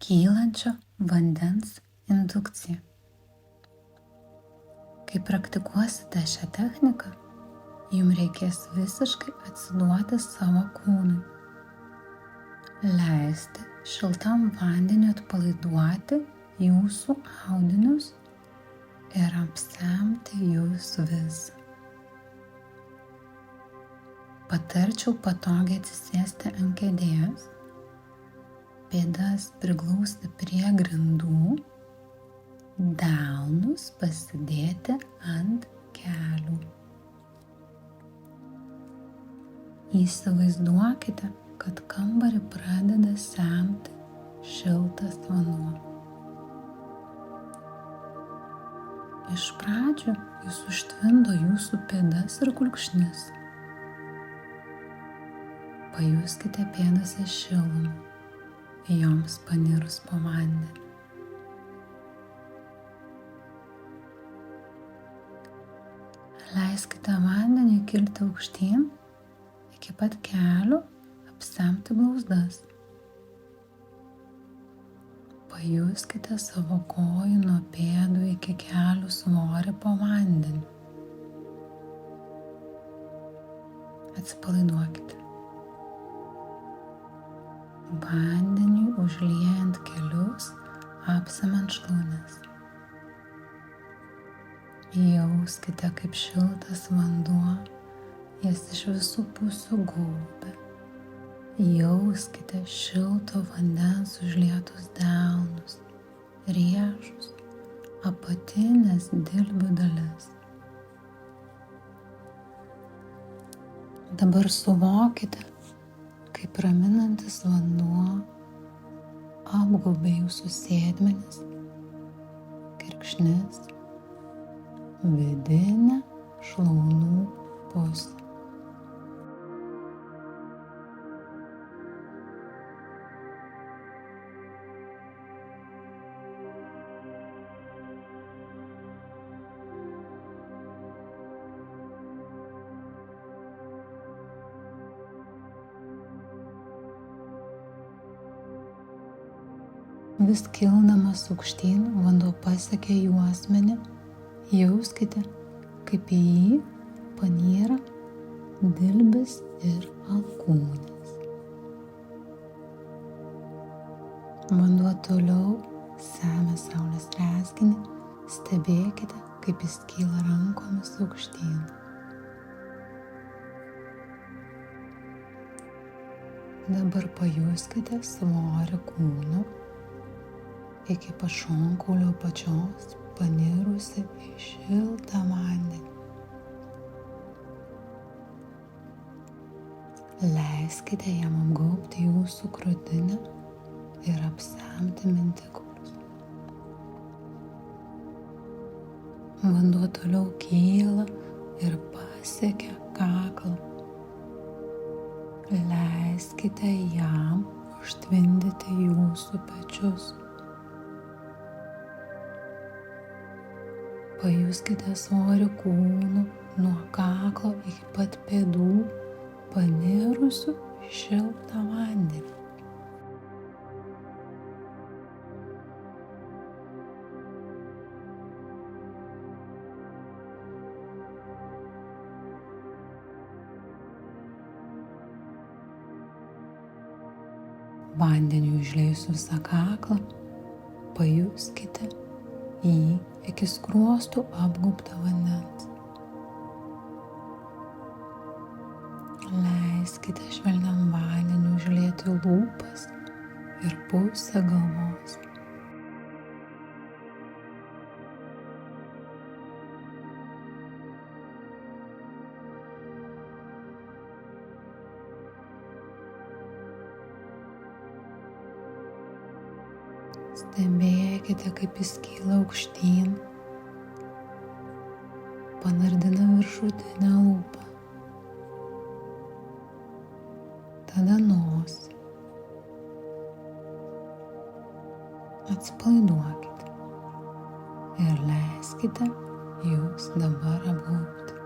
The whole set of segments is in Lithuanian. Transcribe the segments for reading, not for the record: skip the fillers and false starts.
kylančio vandens indukcija. Kai praktikuosite šią techniką, jums reikės visiškai atsiduoti savo kūnui. Leisti šiltam vandeniu atpalaiduoti jūsų audinius ir apsemti jūs visą. Patarčiau patogiai atsisėsti ant kėdės, pėdas priglausti prie grindų, delnus pasidėti ant kelių. Įsivaizduokite, kad kambarį pradeda semti šiltas vanduo. Iš pradžių jis užtvindo jūsų pėdas ir kulkšnis. Pajuskite pėdose šilumą, joms panirus po vandenį. Leiskite vandeniui kilti aukštyn iki pat kelių, apsemti blauzdas. Pajuskite savo kojų nuo pėdų iki kelių svorį po vandeniu. Atsipalaiduokite. Vandeniui užliejant kelius, apsemiant šlaunis. Jauskite, kaip šiltas vanduo jas iš visų pusių gaubia. Jauskite šilto vandens užlietus delnus, riešus, apatinės dilbių dalis. Dabar suvokite, kaip raminantis vanduo apgaubia jūsų sėdmenis, kirkšnis, vidinę šlaunų pusę. Vis kildamas aukštyn, vanduo pasiekia juosmenį. Jauskite, kaip į jį panyra dilbis ir alkūnės. Vanduo toliau semia saulės rezginį. Stebėkite, kaip jis kyla rankomis aukštyn. Dabar pajuskite svorį kūno iki pašonkaulio apačios, panirusi į šiltą vandenį. Leiskite jam apgaubti jūsų krūtinę ir apsemti mentikaulius. Vanduo toliau kyla ir pasiekia kaklą. Leiskite jam užtvindyti jūsų pečius. Pajuskite svorį kūno nuo kaklo iki pat pėdų, panirusių į šiltą vandenį. Vandeniui užliejus visą kaklą, pajuskite jį iki skruostų apgaubtą vandens. Leiskite švelniam vandeniui užlieti lūpas ir pusę galvos. Stebėkite, kaip jis kyla aukštyn, panardina viršutinę lūpą, tada nosį. Atsipalaiduokite ir leiskite jūs dabar apgaubti.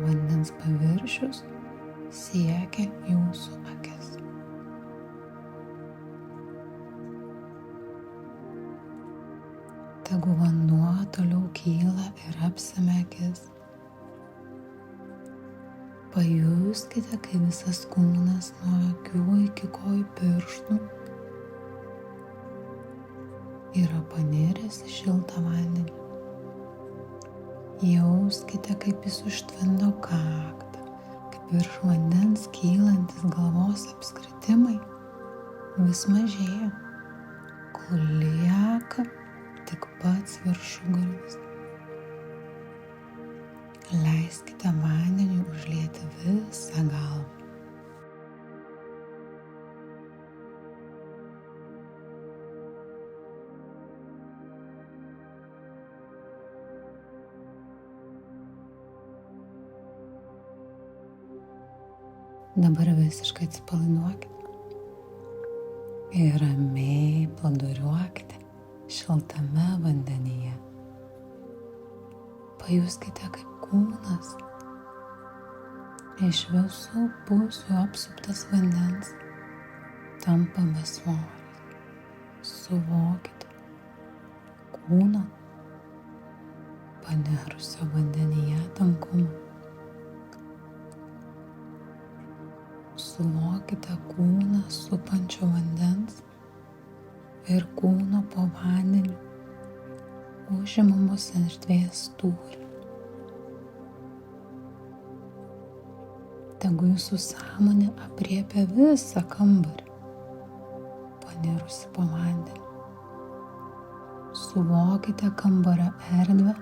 Vandens paviršius siekia jūsų akis. Tegu vanduo toliau kyla ir apsemia akis. Pajuskite, kai visas kūnas nuo akių iki kojų pirštų yra paniręs į šiltą vandenį. Jauskite, kaip jis užtvindo kaktą, kaip virš vandens kylantis galvos apskritimai vis mažėja, kol lieka tik pats viršugalvis. Leiskite vandeniui užlieti visą galvą. Dabar visiškai atsipalaiduokite ir ramiai plūduriuokite šiltame vandenyje. Pajuskite, kaip kūnas iš visų pusių apsuptas vandens tampa besvoris. Suvokite kūno panirusio vandenyje tankumą. Suvokite kūną supančio vandens ir kūno po vandeniu užimamos erdvės tūrį. Tegu jūsų sąmonė apriepia visą kambarį, panirusi po vandeniu. Suvokite kambario erdvę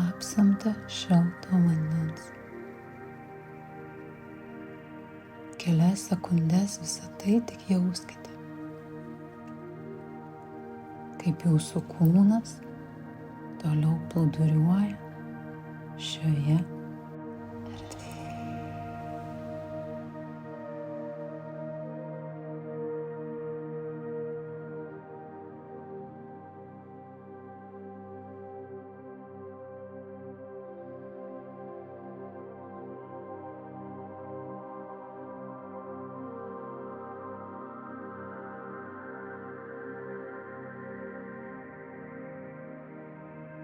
apsemtą šilto vandens. Kelias sekundes visą tai tik jauskite, kaip jūsų kūnas toliau plūduriuoja šioje